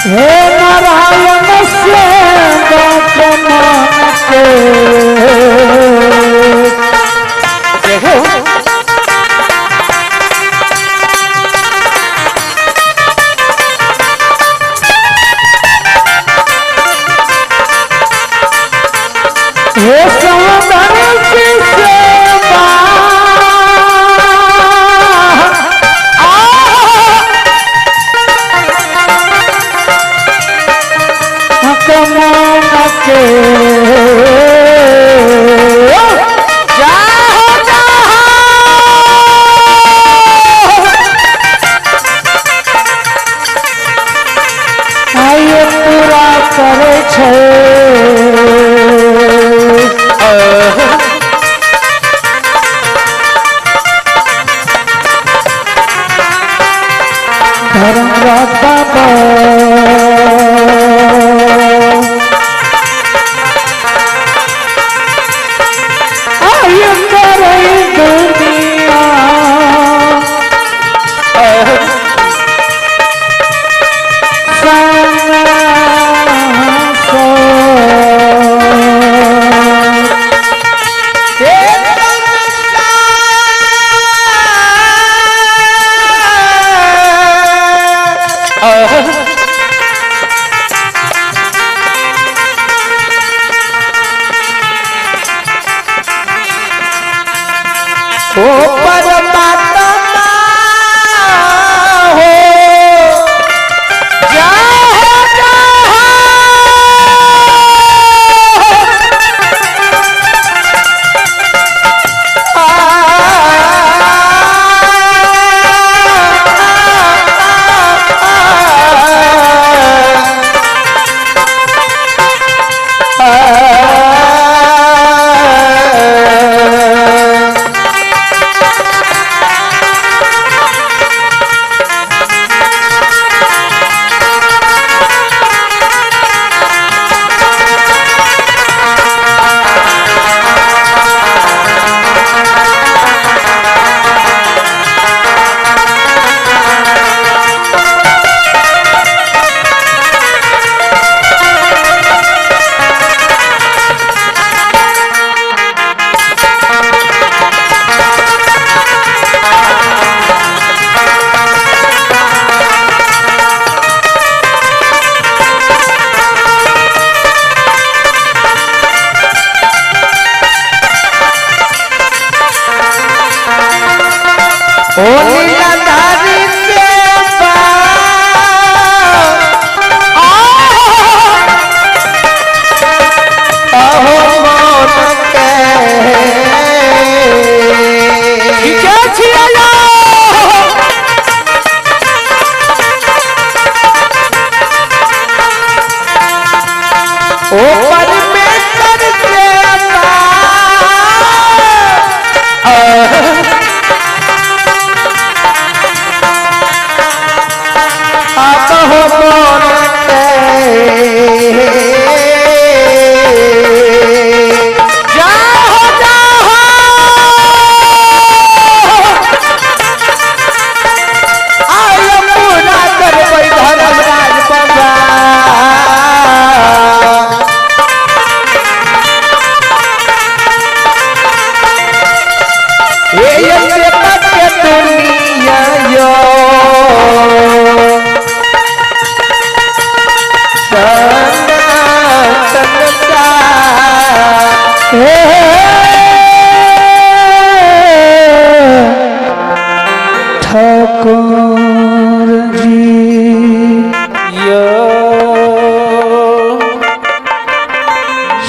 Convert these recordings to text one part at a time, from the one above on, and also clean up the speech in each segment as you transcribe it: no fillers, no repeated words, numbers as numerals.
हे नारायण से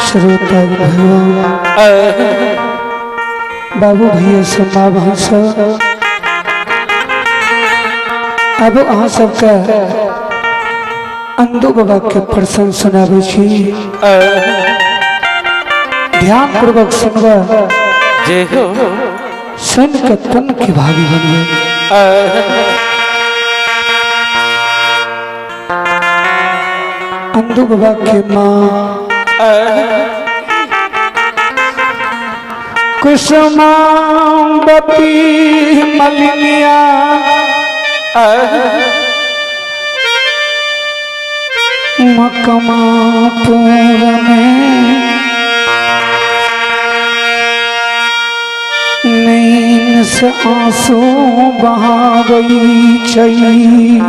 श्रोता बाबू भैया सब माँ बहन सब अब अहाँ सबका अंदो बाबा के प्रसंग सुनाबे छी ध्यान पूर्वक सुनबा जय हो सुन के तन के भागी बनबे अंदो बाबा के माँ कुसुमांबती मलिनिया मकमापुर में नींद से आंसू बहा गई चई।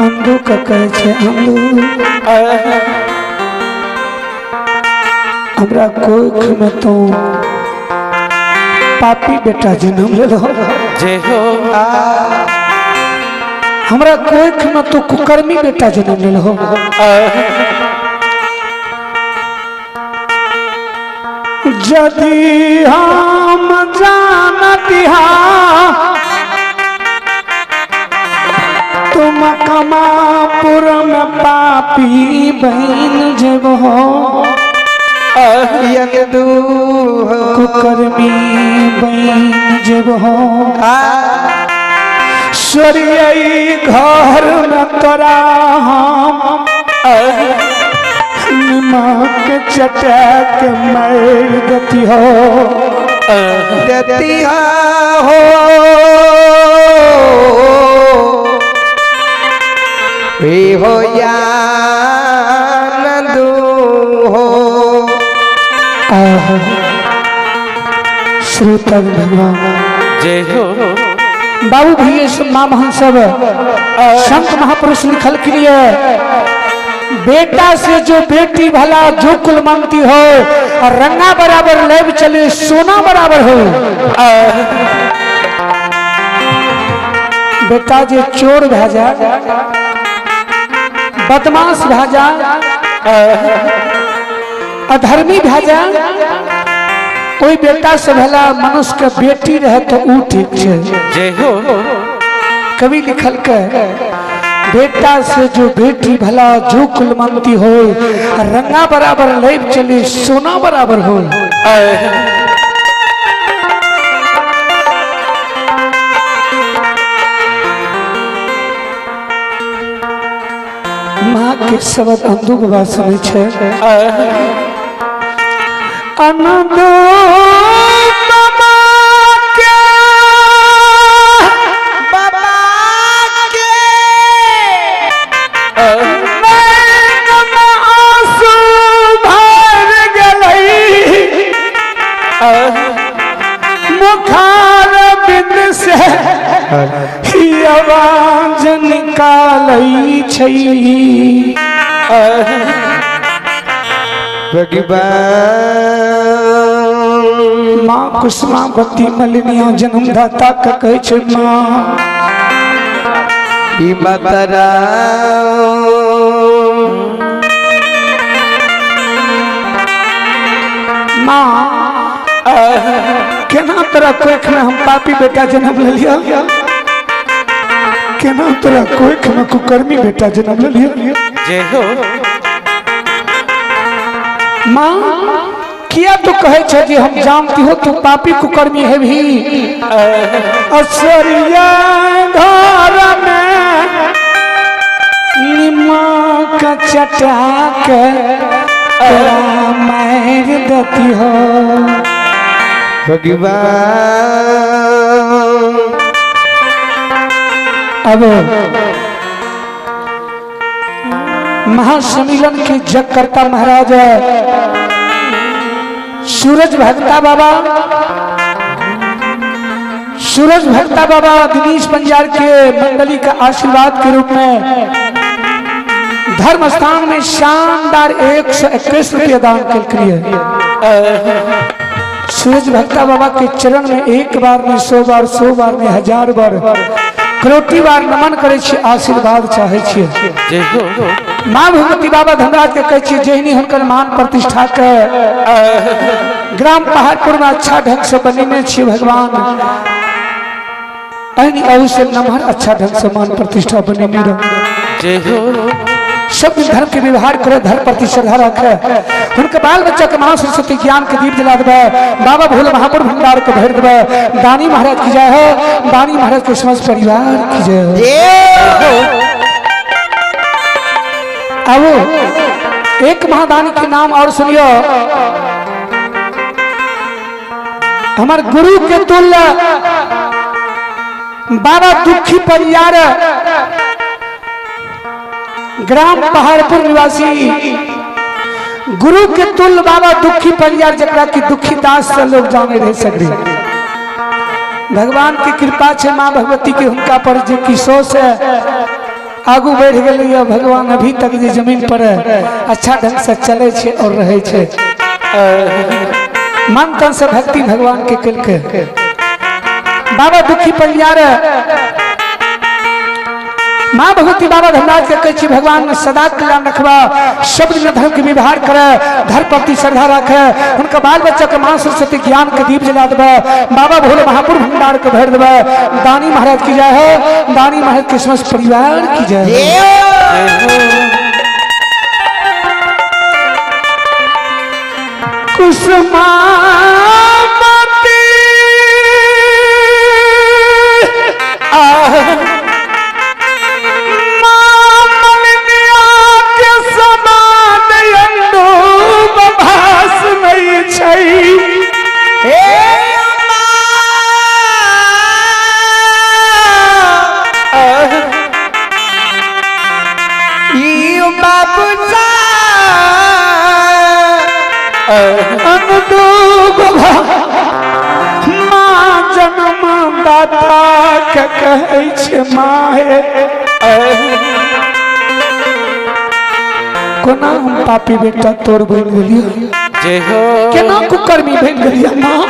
अंधु का कहे छे अंधु हमरा कोख में तो पापी बेटा जन्म ले लो जय हो। हमरा कोख में तो कुकर्मी बेटा जन्म ले लो। यदि हम जानतिहा तुम कमापुर में पापी बहन जब हो कुकर्मी बहन जब हो स्वरियई घर में तोरा हम निमक चटक मर देती हो हो या नंदू हो। श्रोता भगवान जय हो। बाबू भैया सब माँ बहन सब संत महापुरुष लिखल के लिए बेटा से जो बेटी भला जो कुल मांगती हो और रंगा बराबर लेब चले सोना बराबर हो। बेटा जो चोर भेजा बदमाश भेजा अधर्मी भेजा कोई बेटा से भला मनुष्य के बेटी रहे तो ऊ ठीक है। जय हो। कवि लिखल के बेटा से जो बेटी भला जो कुल मांगती हो रंगा बराबर लेब चले सोना बराबर हो। माँ के शब्द अंधु बाबा सुनै छै। अनंदो आवाज निकालै छै माँ कुसुमावती मलिनिया जन्मदाता का कहै छै माँ मतरा माँ केना तोरा कोख में हम पापी बेटा जन्म ले लिया केना तोरा कोख में कुकर्मी बेटा जन्म ले लिया। जय हो। माँ किया तो कहे छे कि हम जानती हो तू पापी कुकर्मी है भी असरिया घर में निमक चटा के मार देती हो भगवान। अब महासम्मेलन के जगकर्ता महाराज सूरज भक्ता बाबा दिनेश पंजार के मंडली का आशीर्वाद के रूप में धर्म स्थान में शानदार 121 रुपया दान के लिए सूरज भक्ता बाबा के चरण में एक बार में 100 बार 100 बार में 1000 बार करोटी बार नमन करे छी आशीर्वाद चाहे छी। माँ भगवती बाबा धनराज के कहे छी जहनी हुनकर मान प्रतिष्ठा के ग्राम पहाड़पुर में अच्छा ढंग से बनेने छी भगवान अहनी अवश्य नमहर अच्छा ढंग से मान प्रतिष्ठा बनेने रहो। सब धर्म के व्यवहार करे धर्म प्रति श्रद्धा रखे उनके बाल बच्चा के मां सरस्वती ज्ञान के दीप जला देवे बाबा भोले महापुर भंडार को भर देवे दानी महाराज की जय हो दानी महाराज के समस्त परिवार की जय हो। अब एक महादानी के नाम और सुनियो हमारे गुरु के तुल्य बाबा दुखी परियार ग्राम पहाड़पुर निवासी गुरु के तुल्य बाबा दुखी परियार जकरा की दुखी दास से लोग जाने रह सके। भगवान की कृपा है माँ भगवती के हुनका पर जे किशोर से आगू बढ़ गए। भगवान अभी तक जे जमीन पर अच्छा ढंग से चले छे और रहे छे। मन तन से भक्ति भगवान के कल के बाबा दुखी परियार माँ भगवती बाबा धनराज के कहे भगवान में सदा कल्याण रखबा, शब्द में धर्म के व्यवहार करे, धर्म प्रति श्रद्धा रखे, उनका बाल बच्चा के मां सरस्वती ज्ञान के दीप जला देवे, बाबा भोले महापुर भंडार के भर देवे। दानी महाराज की जय है, दानी महाराज के समस्त परिवार की जय है। कुसुमा कोना हम पापी बेटा तोड़ बन गेलियो, जय हो केना कुकर्मी बन गेलियो मां,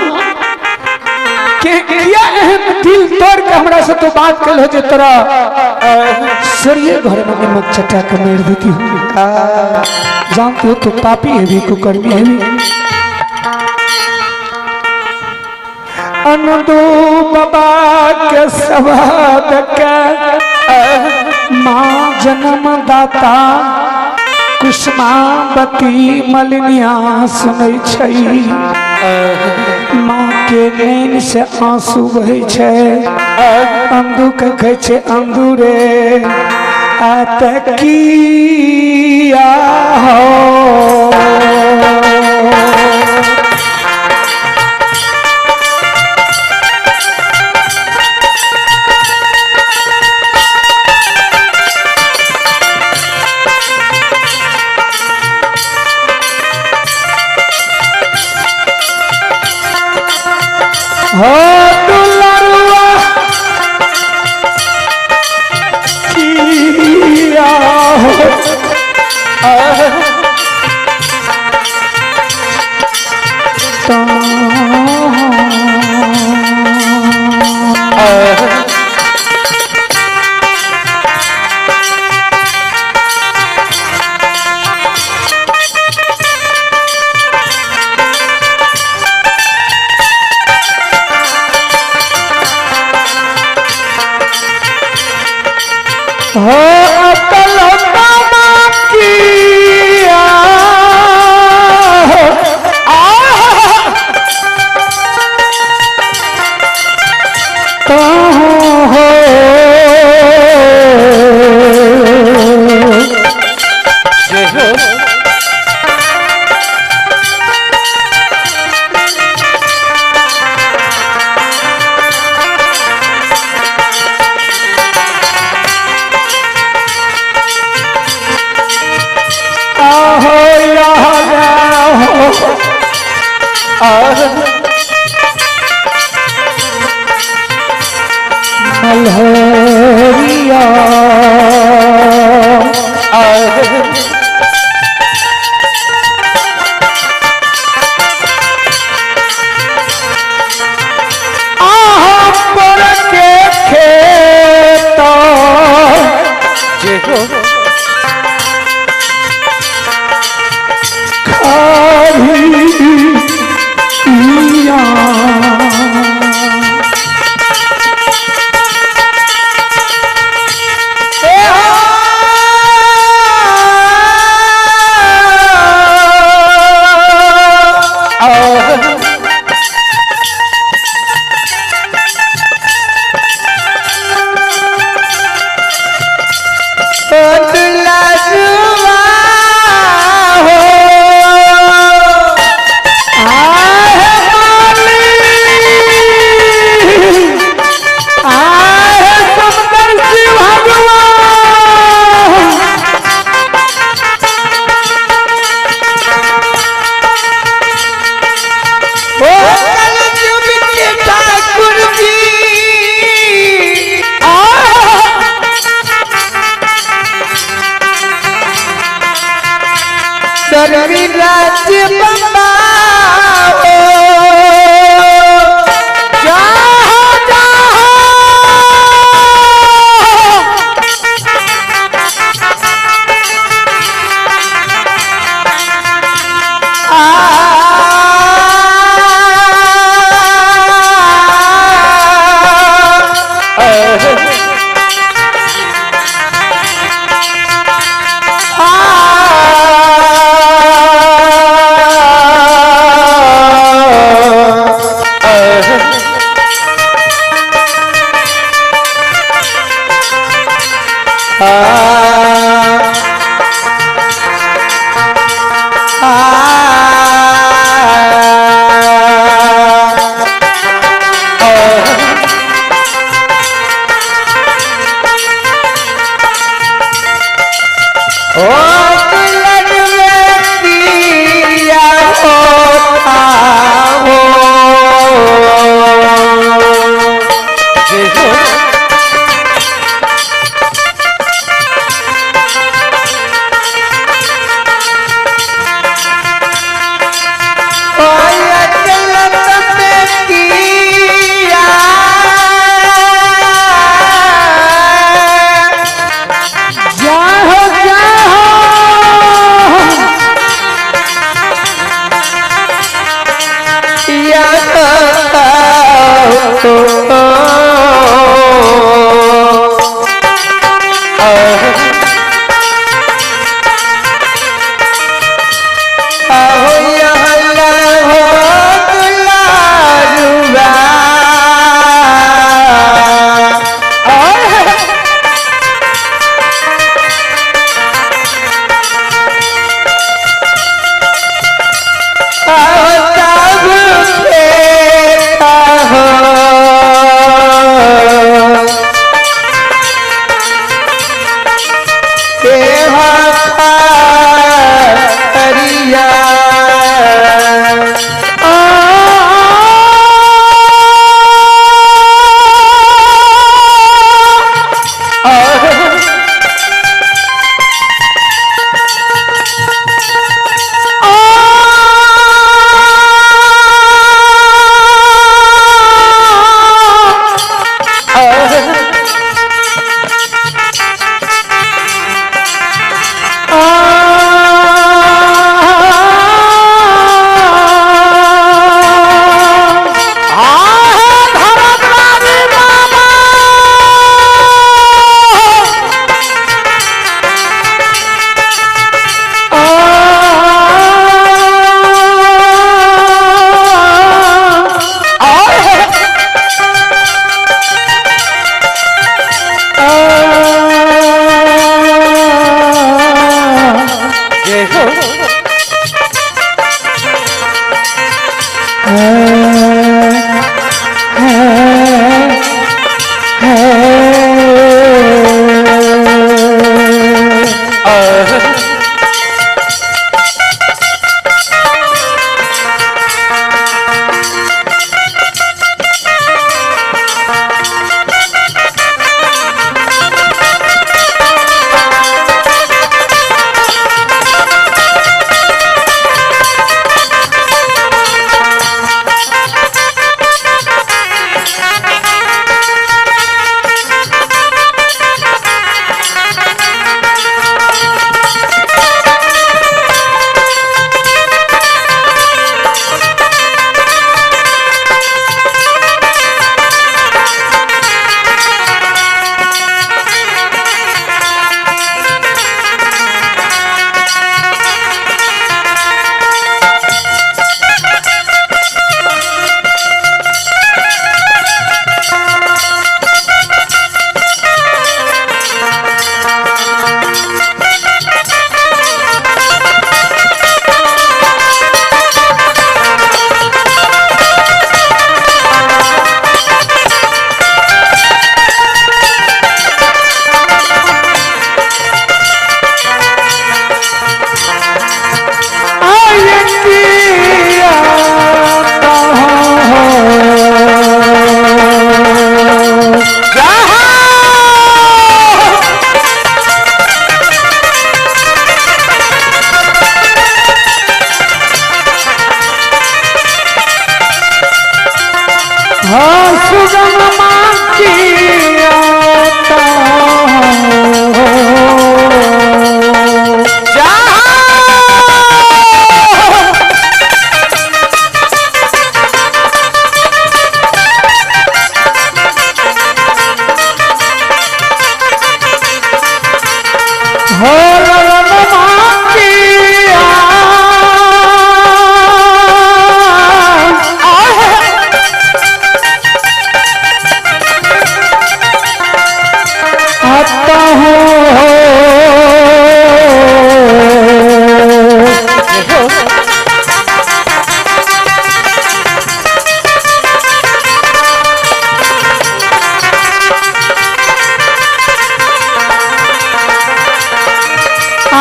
के किया एहन दिल तोड़ के हमरा से तो बात कर हो जे तोरा सरिये घर में नमक चटा के मार देती हूं। जानते हो तो पापी है भी कुकर्मी है भी। अनदो बाबा के सवाद के माँ जन्म दाता कुसुमावती मलिनिया सुनै छै। माँ के नैन से आंसू बहे छै, अंधु के कहे छै अंधु रे आत किया हो। हो दुलरुआ किया हो, हो अकल मामा किया तो हो मल्हरिया पर के खेत गर्मी राज्य बाबा हो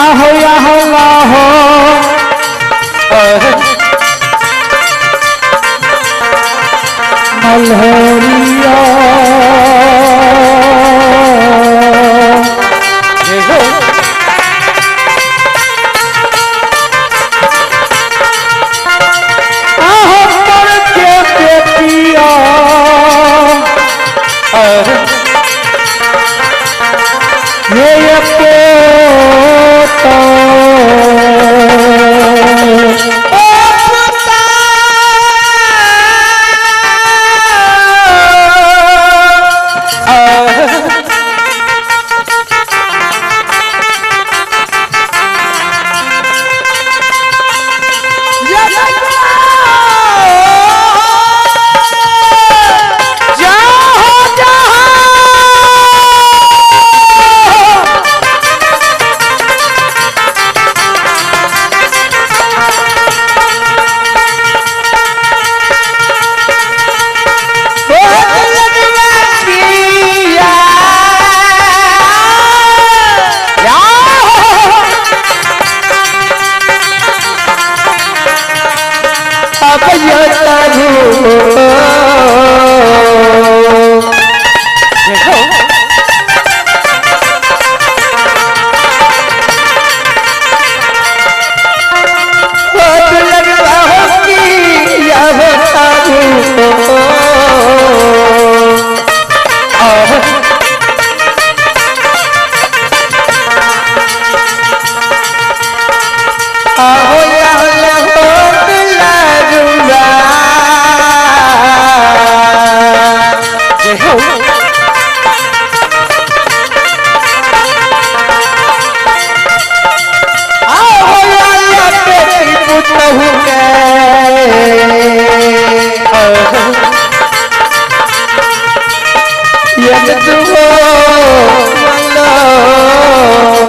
आहो आहो लाहो मल्होरिया आहो पर के बेटिया ये Oh